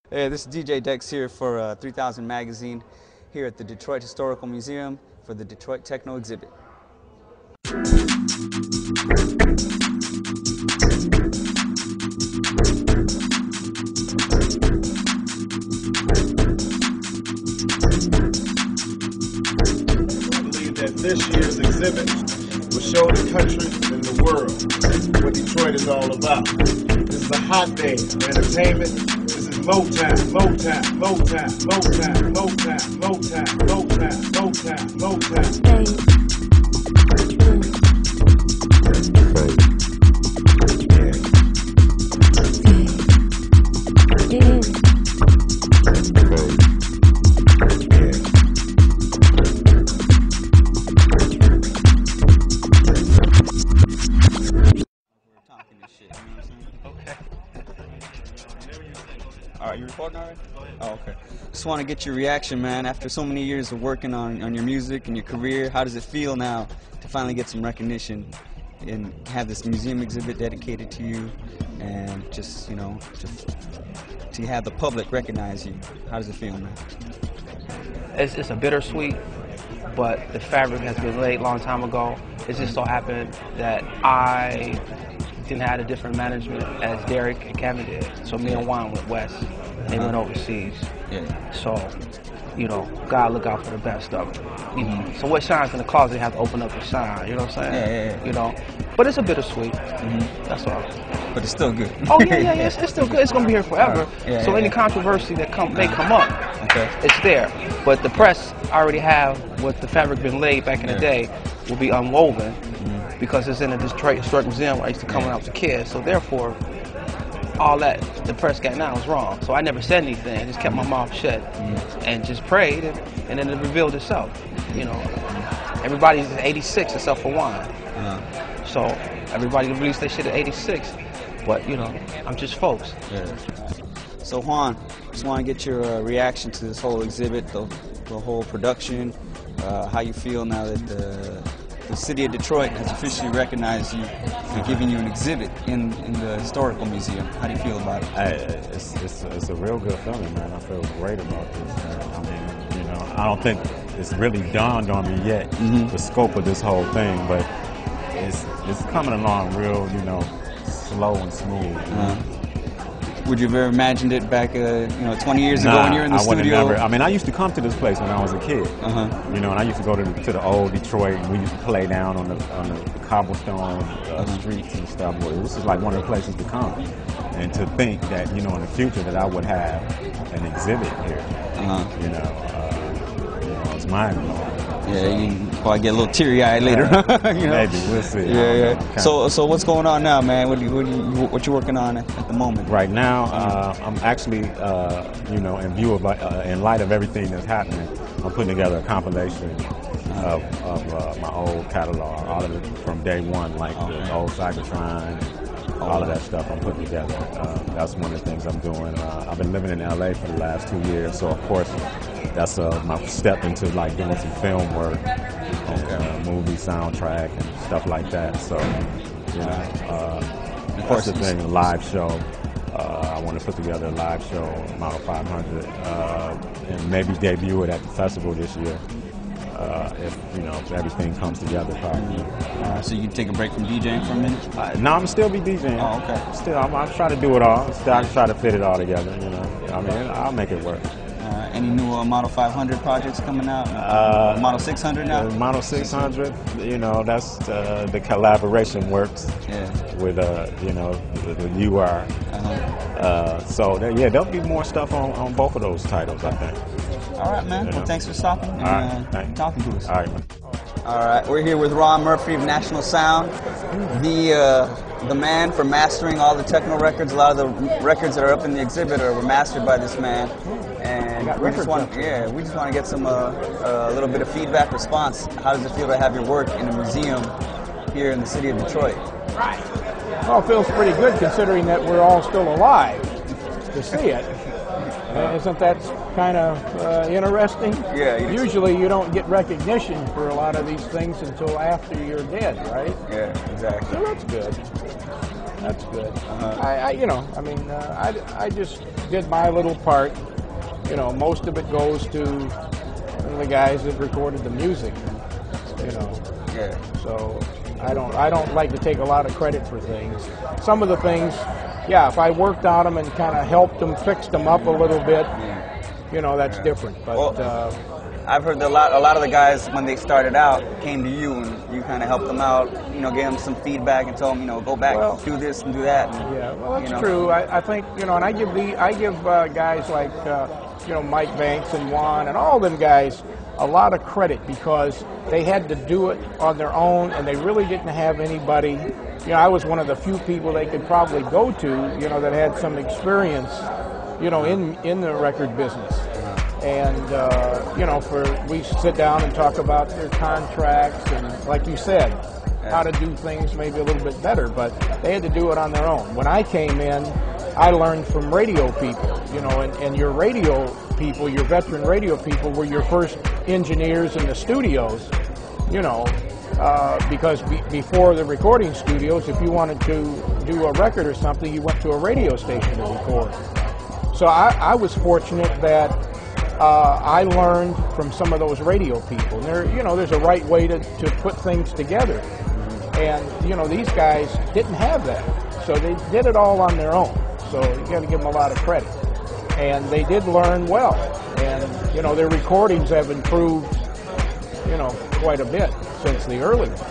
Hey, this is DJ Dex here for 3000 Magazine here at the Detroit Historical Museum for the Detroit Techno Exhibit. I believe that this year's exhibit will show the country and the world what Detroit is all about. This is a hotbed of entertainment. Motown, Motown, Motown, Motown, Motown, Motown, Motown, Motown, Motown. All right, you recording already? Oh, okay. Just want to get your reaction, man. After so many years of working on your music and your career, how does it feel now to finally get some recognition and have this museum exhibit dedicated to you, and just, you know, to have the public recognize you? How does it feel, man? It's a bittersweet, but the fabric has been laid a long time ago. It just so happened that I didn't have a different management as Derek and Kevin did. So me and Juan went west. They went overseas. Yeah. So, you know, God look out for the best of it. You know? So what shines in the closet, you have to open up and shine. You know what I'm saying? Yeah. You know, but it's a bittersweet. That's all. But it's still good. Oh yeah. It's still good. It's gonna be here forever. So any controversy that may come up, it's there. But the press already have what the fabric been laid back in the day will be unwoven. Because it's in the Detroit Historical Museum where I used to come when I was a kid. So therefore, all that the press got now is wrong. So I never said anything. I just kept my mouth shut and just prayed, and then it revealed itself. You know, everybody's 86 except for Juan. So everybody released their shit at 86. But, you know, I'm just folks. So Juan, just want to get your reaction to this whole exhibit, the whole production, how you feel now that the city of Detroit has officially recognized you and given you an exhibit in the historical museum. How do you feel about it? It's a real good feeling, man. I feel great about this. I mean, you know, I don't think it's really dawned on me yet the scope of this whole thing, but it's coming along real, you know, slow and smooth. Would you have ever imagined it back, 20 years ago when you were in the studio? Never. I mean, I used to come to this place when I was a kid. You know, and I used to go to the old Detroit, and we used to play down on the cobblestone streets and stuff. Well, this is like one of the places to come, and to think that, you know, in the future that I would have an exhibit here. You know, it's mind blowing. Yeah, you probably get a little teary-eyed later. You know? Maybe, we'll see. Yeah. So what's going on now, man? What you working on at the moment? Right now, I'm actually, you know, in light of everything that's happening, I'm putting together a compilation of my old catalog, all of it from day one, like the old Cybertron, all of that stuff I'm putting together. That's one of the things I'm doing. I've been living in LA for the last 2 years, so of course that's my step into like doing some film work, and movie soundtrack and stuff like that. So, you know, of course the thing, a live show. I want to put together a live show, Model 500, and maybe debut it at the festival this year. If everything comes together properly. So you can take a break from DJing for a minute? No, I'm still be DJing. Oh, okay. Still, I try to do it all. I try to fit it all together, you know. I mean, I'll make it work. Any new Model 500 projects coming out? Model 600 now? Model 600, you know, that's the collaboration works with, you know, the UR. So, there'll be more stuff on both of those titles, I think. All right, man. Well, thanks for stopping and talking to us. All right, man. All right, we're here with Ron Murphy of National Sound, the man for mastering all the techno records. A lot of the records that are up in the exhibit were mastered by this man, and we just want to get some a little bit of feedback response. How does it feel to have your work in a museum here in the city of Detroit? Well, it feels pretty good considering that we're all still alive to see it. Isn't that kind of interesting? Yeah. Usually you don't get recognition for a lot of these things until after you're dead, right? Yeah, exactly. So that's good. That's good. I just did my little part. You know, most of it goes to the guys that recorded the music. You know. Yeah. So I don't like to take a lot of credit for things. Some of the things, yeah, if I worked on them and kind of helped them, fixed them up a little bit, you know, that's different. But I've heard that a lot of the guys, when they started out, came to you and you kind of helped them out, you know, gave them some feedback and told them, you know, go back, do this and do that. And, yeah, well, that's true. I think, you know, and I give guys like, you know, Mike Banks and Juan and all them guys a lot of credit because they had to do it on their own and they really didn't have anybody. You know, I was one of the few people they could probably go to, you know, that had some experience, you know, in the record business. And, you know, we sit down and talk about their contracts and, like you said, how to do things maybe a little bit better, but they had to do it on their own. When I came in, I learned from radio people, you know, and your radio people, your veteran radio people were your first engineers in the studios, you know, because before the recording studios, if you wanted to do a record or something, you went to a radio station to record. So I was fortunate that I learned from some of those radio people. And you know, there's a right way to put things together. And, you know, these guys didn't have that. So they did it all on their own. So you got to give them a lot of credit. And they did learn well. And, you know, their recordings have improved, you know, quite a bit since the early ones.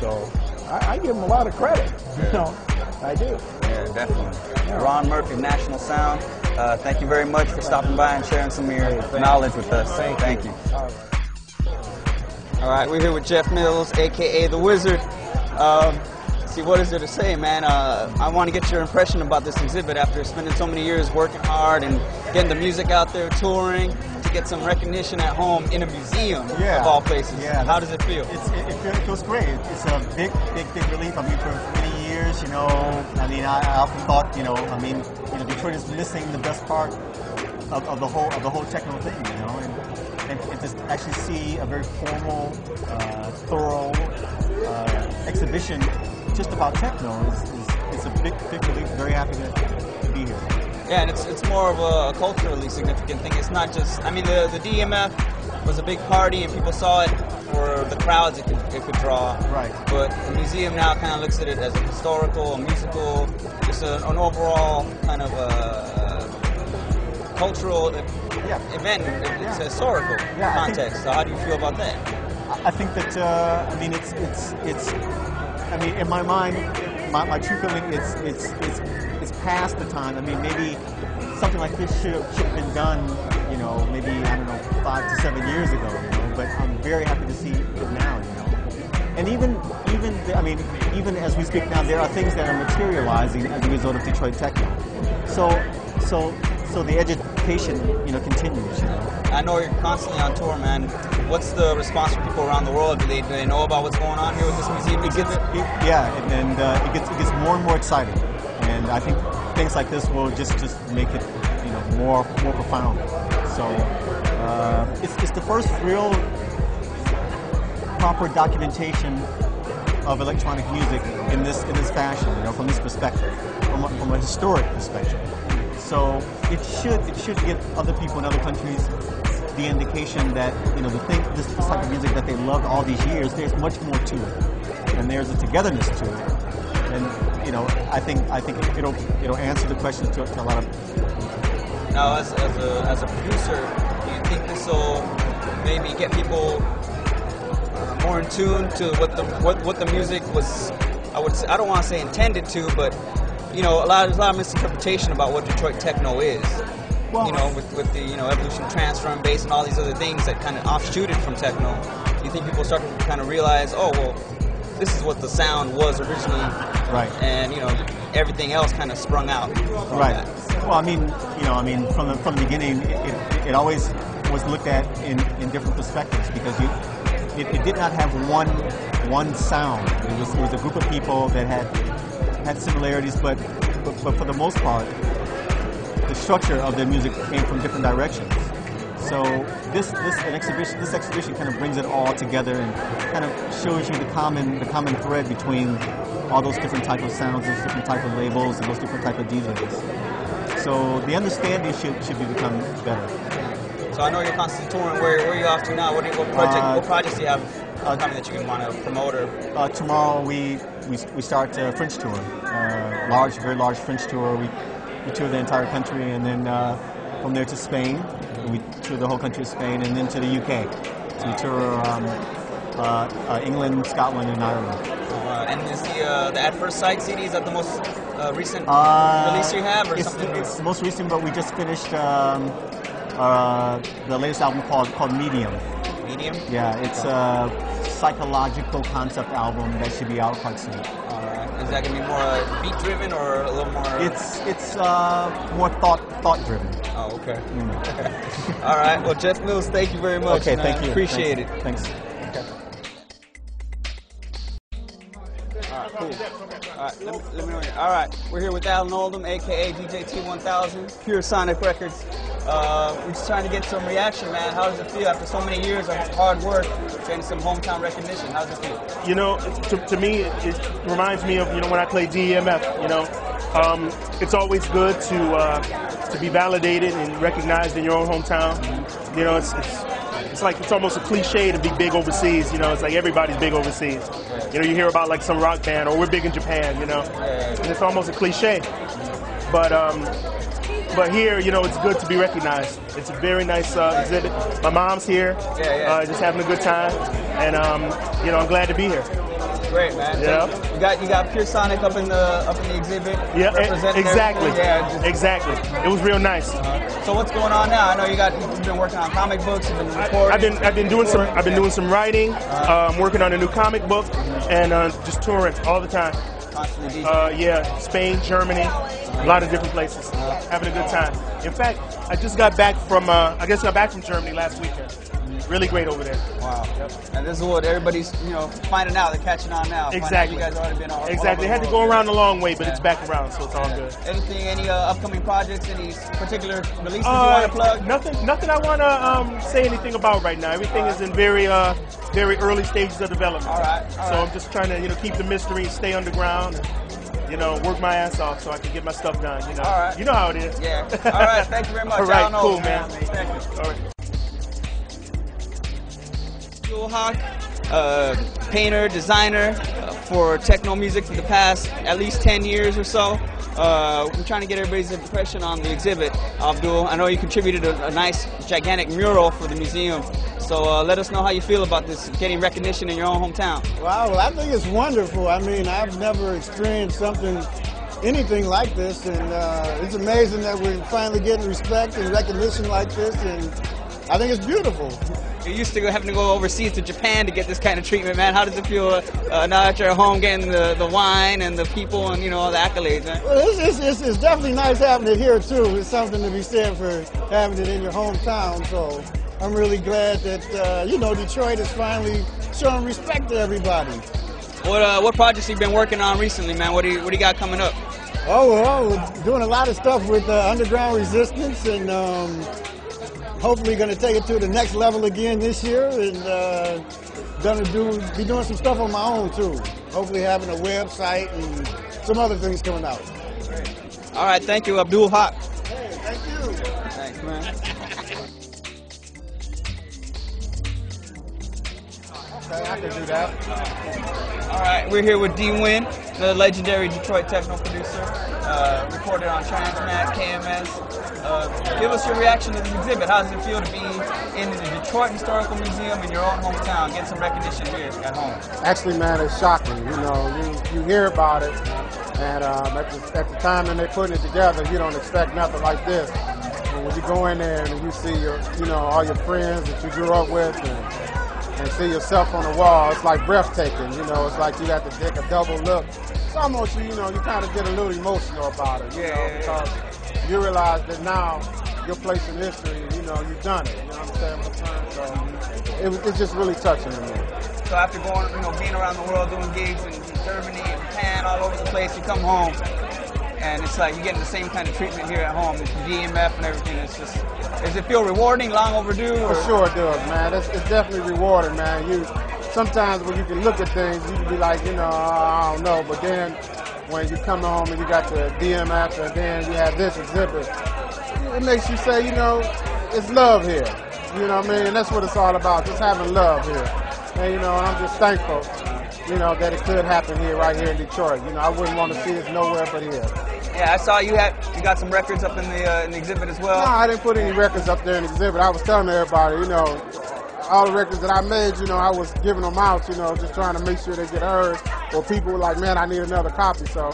So I give them a lot of credit. You know, I do. Yeah, definitely. Yeah. Ron Murphy, National Sound. Thank you very much for stopping by and sharing some of your knowledge with us. Thank you. All right, we're here with Jeff Mills, a.k.a. The Wizard. See, what is there to say, man? I want to get your impression about this exhibit after spending so many years working hard and getting the music out there, touring, to get some recognition at home in a museum of all places. Yeah. How does it feel? It feels great. It's a big relief. I mean, for many years, you know, I mean, I often thought, you know, Detroit is missing the best part of the whole techno thing, you know, and to actually see a very formal, thorough exhibition just about techno is a big relief. Very happy to be here. Yeah, and it's more of a culturally significant thing. It's not just, I mean, the DMF was a big party and people saw it for the crowds it could draw. Right. But the museum now kind of looks at it as a historical, a musical, just an overall kind of cultural event. It's a historical context. So how do you feel about that? I think that I mean it's I mean, in my mind, my true feeling it's past the time. I mean, maybe something like this should have been done, you know, maybe, I don't know, 5 to 7 years ago, you know, but I'm very happy to see it now, you know. And even as we speak now, there are things that are materializing as a result of Detroit techno. So the education, you know, continues, you know. I know you're constantly on tour, man. What's the response from people around the world? Do they know about what's going on here with this museum exhibit? It gets more and more exciting, and I think things like this will just make it, you know, more profound. So it's the first real proper documentation of electronic music in this fashion, you know, from this perspective, from a historic perspective. So it should give other people in other countries the indication that, you know, this type of music that they loved all these years, there's much more to it, and there's a togetherness to it, and, you know, I think it'll answer the question to a lot of people. Now, as a producer, do you think this will maybe get people more in tune to what the music was? I don't want to say intended to, but, you know, there's a lot of misinterpretation about what Detroit techno is. Well, you know, with the, you know, evolution, transfer, and bass, and all these other things that kind of offshooted from techno. Do you think people start to kind of realize, oh, well, this is what the sound was originally, right? And, you know, everything else kind of sprung out from that. Well, I mean, you know, from the beginning, it always was looked at in different perspectives, because it did not have one sound. It was a group of people that had similarities, but for the most part, the structure of their music came from different directions. So this exhibition kind of brings it all together and kind of shows you the common thread between all those different type of sounds, those different type of labels, and those different type of DJs. So the understanding should become better. So I know you're constantly touring. Where are you off to now? What projects do you have coming that you can want to promote? Or tomorrow we start a French tour, very large French tour. We tour the entire country, and then from there to Spain. We tour the whole country of Spain, and then to the UK. So we tour England, Scotland, and Ireland. And is the At First Sight CD, is that the most recent release you have, or something? It's the most recent, but we just finished the latest album called Medium. Medium? Yeah, it's a psychological concept album that should be out quite soon. Is that going to be more beat driven or a little more? It's more thought driven. Oh, okay. All right. Well, Jeff Mills, thank you very much. Okay, thank you. Appreciate it. Thanks. Okay. All right, cool. All right, let me know. All right, we're here with Alan Oldham, aka DJ T1000, Pure Sonic Records. We're just trying to get some reaction, man. How does it feel after so many years of hard work, getting some hometown recognition? How does it feel? You know, to me, it reminds me of, you know, when I played DMF. You know, it's always good to be validated and recognized in your own hometown. You know, it's like, it's almost a cliche to be big overseas. You know, it's like everybody's big overseas. You know, you hear about like some rock band, or we're big in Japan. You know, and it's almost a cliche. But here, you know, it's good to be recognized. It's a very nice exhibit. My mom's here, just having a good time, and you know, I'm glad to be here. Great, man. Yeah. So you got Pure Sonic up in the exhibit. Yeah, exactly. Yeah, exactly. It was real nice. So what's going on now? I know you've been working on comic books. You've been recording. I've been doing some writing. Working on a new comic book, and just touring all the time. Constantly yeah, Spain, Germany, a lot of different places. Having a good time. In fact, I just got back from Germany last weekend. Really great over there. Wow. Yep. And this is what everybody's, you know, finding out. They're catching on now. Exactly. You guys already been all Exactly. They had to go around the long way, but it's back around, so it's all good. Any upcoming projects? Any particular releases you want to plug? Nothing I want to say anything about right now. Everything is in very early stages of development. All right. So I'm just trying to, you know, keep the mystery, stay underground, and, you know, work my ass off so I can get my stuff done. You know. All right. You know how it is. Yeah. All right. Thank you very much. All right. Cool, man. Thank you. All right. Abdul Haqq, painter, designer for techno music for the past at least 10 years or so. We're trying to get everybody's impression on the exhibit. Abdul, I know you contributed a nice, gigantic mural for the museum. So let us know how you feel about this, getting recognition in your own hometown. Wow, well, I think it's wonderful. I mean, I've never experienced anything like this, and it's amazing that we're finally getting respect and recognition like this, and I think it's beautiful. You're used to having to go overseas to Japan to get this kind of treatment, man. How does it feel now that you're at home getting the wine and the people and, you know, all the accolades, man? Well, it's definitely nice having it here, too. It's something to be said for having it in your hometown, so I'm really glad that, you know, Detroit is finally showing respect to everybody. What projects have you been working on recently, man? What do you got coming up? Oh, well, we're doing a lot of stuff with Underground Resistance, and hopefully going to take it to the next level again this year, and be doing some stuff on my own too. Hopefully having a website and some other things coming out. Great. All right, thank you, Abdul Haqq. Hey, thank you. Thanks, man. Okay, I can do that. All right, we're here with D-Wynn, the legendary Detroit techno producer, recorded on Transmat, KMS. Give us your reaction to this exhibit. How does it feel to be in the Detroit Historical Museum in your own hometown, get some recognition here at home? Actually, man, it's shocking. You know, you hear about it, and at the time when they're putting it together, you don't expect nothing like this. And when you go in there and you see all your friends that you grew up with, and see yourself on the wall, it's like breathtaking. You know, it's like you have to take a double look. It's almost, you kind of get a little emotional about it, because you realize that now your place in history, you've done it. You know what I'm saying? So it's just really touching to me. So after going, being around the world doing gigs in Germany and Japan, all over the place, you come home, and it's like you're getting the same kind of treatment here at home. It's DMF and everything. It's just, does it feel rewarding, long overdue? For sure it does, man. It's definitely rewarding, man. Sometimes when you can look at things, you can be like, I don't know, but then when you come home and you got the DMF and then you have this exhibit, it makes you say, you know, it's love here. You know what I mean? And that's what it's all about, just having love here. And, you know, I'm just thankful, you know, that it could happen here, right here in Detroit. You know, I wouldn't want to see this nowhere but here. Yeah, I saw you got some records up in the exhibit as well. No, I didn't put any records up there in the exhibit. I was telling everybody, you know, all the records that I made, you know, I was giving them out, you know, just trying to make sure they get heard. Or people were like, man, I need another copy. So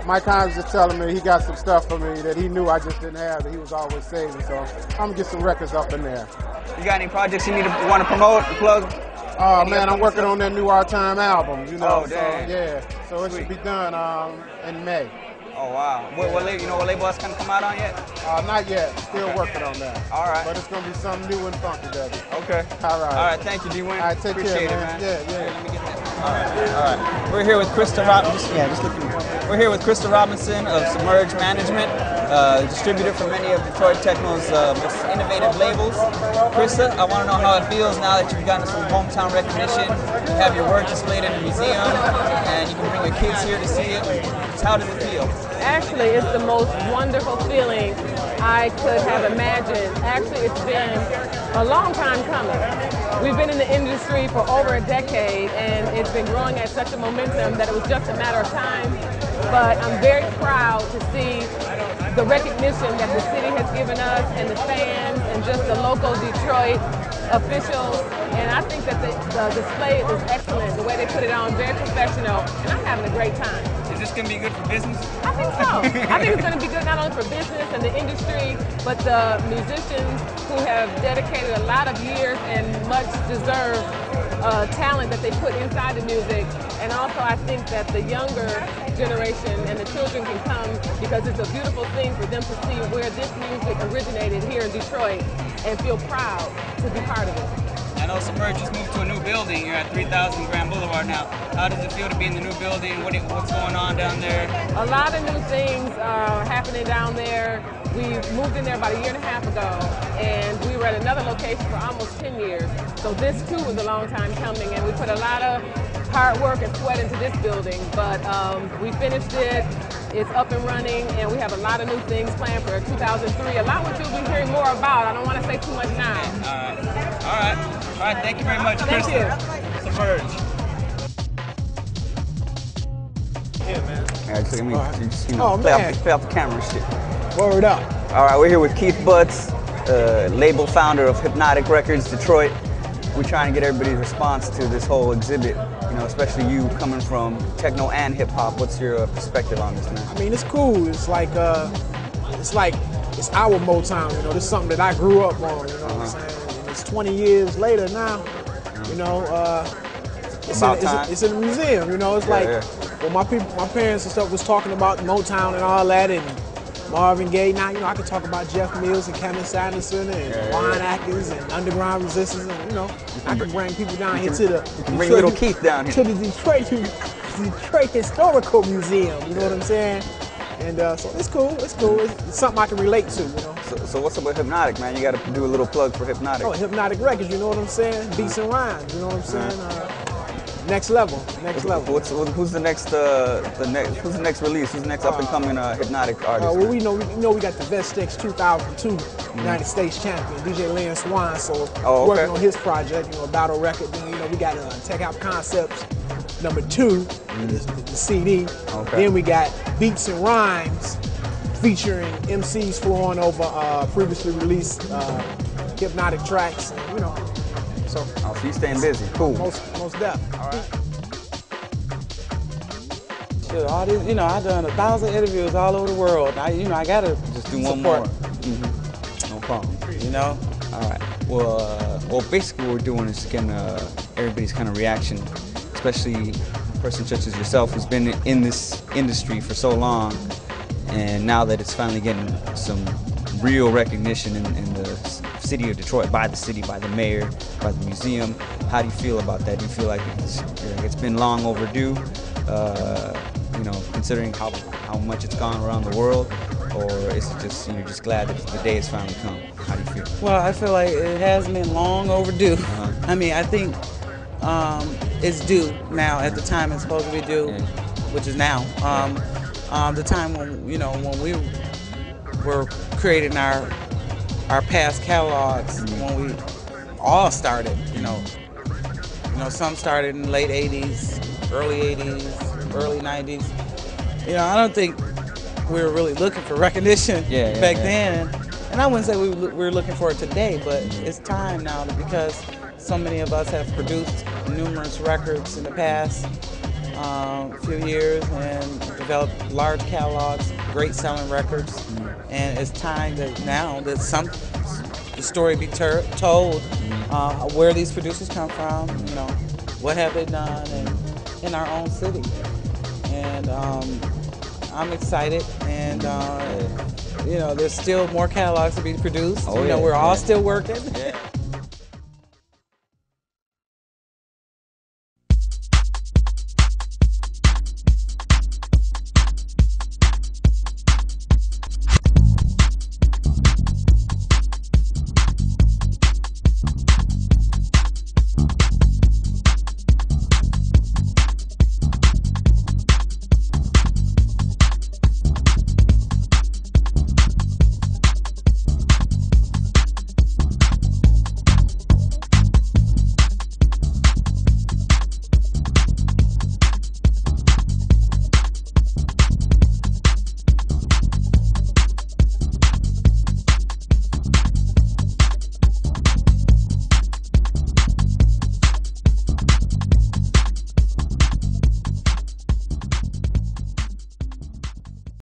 Mike Hines just telling me he got some stuff for me that he knew I just didn't have that he was always saving. So I'm gonna get some records up in there. You got any projects you want to promote, plug? Oh man, I'm working on that new Our Time album. You know, oh, damn. So yeah, so it should be done in May. Oh wow. You know what label that's gonna come out on yet? Not yet. Still working on that. All right. But it's gonna be something new and funky, baby. Okay. All right. All right. Thank you, D-Wynn. All right. Take Appreciate care, man. Yeah. Let me get that. All right. We're here with Christa Robinson. We're here with Christa Robinson of Submerge Management, distributor for many of Detroit Techno's most innovative labels. Christa, I want to know how it feels now that you've gotten some hometown recognition. You have your work displayed in the museum, and you can bring your kids here to see it. How does it feel? Actually, it's the most wonderful feeling I could have imagined. Actually, it's been a long time coming. We've been in the industry for over a decade, and it's been growing at such a momentum that it was just a matter of time. But I'm very proud to see the recognition that the city has given us, and the fans, and just the local Detroit officials. And I think that the display is excellent. The way they put it on, very professional, and I'm having a great time. Is this going to be good for business? I think so. I think it's going to be good not only for business and the industry, but the musicians who have dedicated a lot of years and much deserved talent that they put inside the music. And also I think that the younger generation and the children can come, because it's a beautiful thing for them to see where this music originated here in Detroit and feel proud to be part of it. I know Submerge just moved to a new building. You're at 3000 Grand Boulevard now. How does it feel to be in the new building? What's going on down there? A lot of new things are happening down there. We moved in there about a year and a half ago, and we were at another location for almost 10 years. So this too was a long time coming, and we put a lot of hard work and sweat into this building, but we finished it. It's up and running, and we have a lot of new things planned for 2003. A lot which you'll be hearing more about. I don't want to say too much now. All right. Thank you very much, Thank Christa. you. Submerge. Yeah, man. All right, so just, play off the camera and shit. Word up. All right, we're here with Keith Butts, label founder of Hipnotech Records, Detroit. We're trying to get everybody's response to this whole exhibit, you know, especially you coming from techno and hip hop. What's your perspective on this, man? I mean, it's cool. It's like it's our Motown, you know. This is something that I grew up on, you know what I'm saying? And it's 20 years later now, you know. It's in the museum, you know. It's well, my parents and stuff was talking about Motown and all that, and Marvin Gaye. Now, you know, I can talk about Jeff Mills and Kevin Sanderson and Juan Atkins and Underground Resistance, and you know, I can bring people down here to the bring little Keith down here to the Detroit Historical Museum. You know what I'm saying? And so it's cool. It's something I can relate to. You know. So what's up with Hipnotech, man? You got to do a little plug for Hipnotech. Oh, Hipnotech Records. You know what I'm saying? Beats and rhymes. You know what I'm saying? Next level. Who's the next release? Who's the next up and coming Hipnotech artist? Well, we know we got the Vestex 2002 United States champion DJ Lance Swan. So working on his project, you know, a battle record. Then, you know, we got Tech Out Concepts #2, the CD. Okay. Then we got Beats and Rhymes featuring MCs flowing over previously released Hipnotech tracks, and, you know. So you staying busy. Cool. Most def. All right. Sure, all these, you know, I've done 1,000 interviews all over the world. I gotta just do one more. No problem. You know. All right. Well, basically what we're doing is getting everybody's kind of reaction, especially a person such as yourself who's been in this industry for so long, and now that it's finally getting some real recognition in the city of Detroit, by the city, by the mayor, by the museum. How do you feel about that? Do you feel like it's been long overdue, you know, considering how much it's gone around the world, or is it just you're just glad that the day has finally come? How do you feel? Well, I feel like it has been long overdue. I mean, I think it's due now at the time it's supposed to be due. which is now. The time when, you know, when we were creating our past catalogs, when we all started, you know, some started in the late 80s, early 80s, early 90s. You know, I don't think we were really looking for recognition back then. And I wouldn't say we were looking for it today, but it's time now because so many of us have produced numerous records in the past few years and developed large catalogs, great selling records. And it's time that now that the story be told, where these producers come from, you know, what have they done in our own city. And I'm excited, and you know, there's still more catalogs to be produced. You know, we're all still working.